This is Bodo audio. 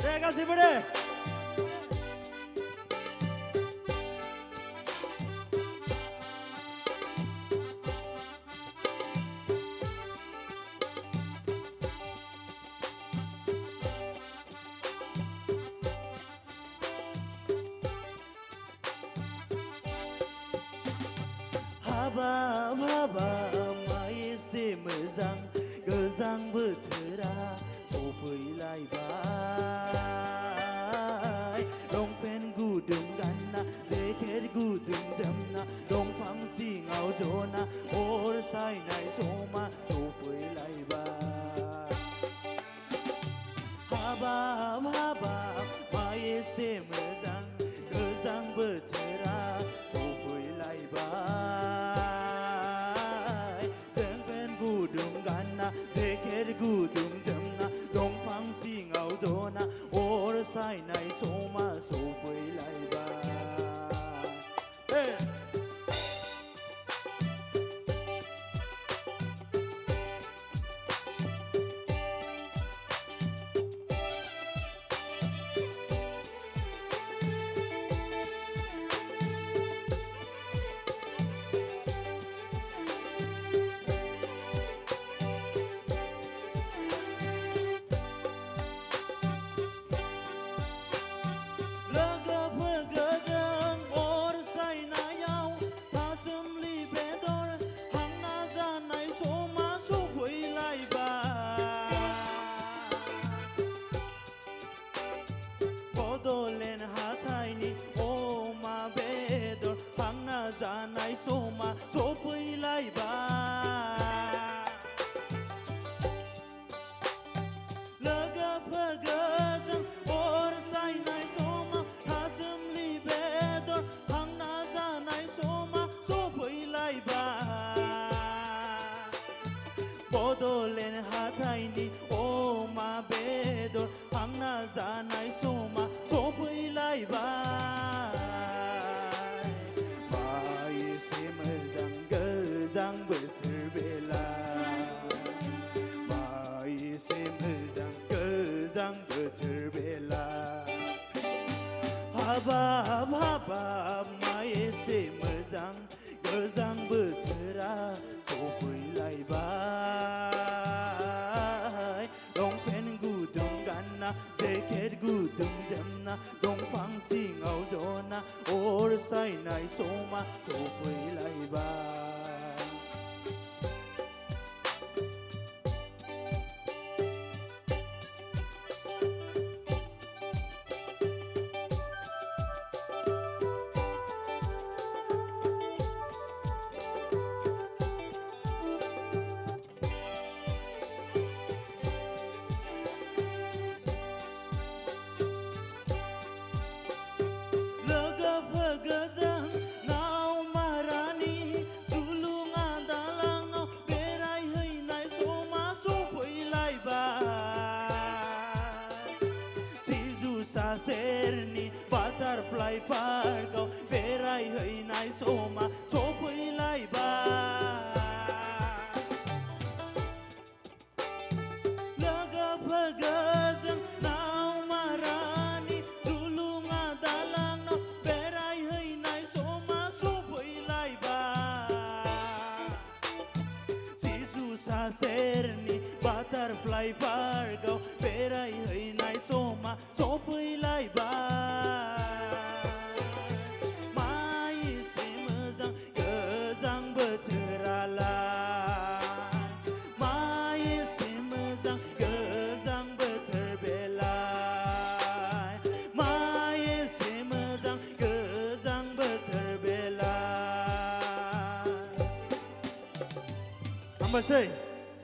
kasih pada. Habab mai se मोजां गोजां बोथोरा सफैलायबाय लंपेन्ट गुदुं गानना जेकेट गुदुं जोमना दंफां सिङाव जना अर सायनाय समा सफैलायबाय हाबाब माइ एसे मोजां गोजां बोथोरा गुदुं जोमना दंफां सिङाव जना अर सायनाय समा सफैलायबाय बड'लेण्ड हाथायनि अमा बेदर हांना जानाय समा सफैलायबाय लोगोफोरजों अर सायनाय समाव थासुमलि बेदर हांना जानाय समा सफैलायबाय बड'लेण्ड हाथायनि अमा बेदर हांना जानाय समा माइ एसे मोजां गोजां बोथोर बेला माइ एसे मोजां गोजां बोथोर बेला हाबाब माइ एसे मोजां गोजां बोथोरा सफैलायबाय लंपेन्ट गुदुं गानना जेकेट गुदुं जोमना दंफां सिङाव जना अर सायनाय समा सफैलायबाय सेरनि बाटारफ्लाइ पार्कआव बेरायहैनाय समा सफैलायबाय लोगोफोरजों नावमारानि दुलुङा दालाङाव बेरायहैनाय समा सफैलायबाय सिजुसा सेरनि बाटारफ्लाइ पार्कआव बेरायहैनाय समा माइ एसे मोजां गोजां बोथोरालाय माइ एसे मोजां गोजां बोथोर बेलाय माइ एसे मोजां गोजां बोथोर बेलाय हामबायसै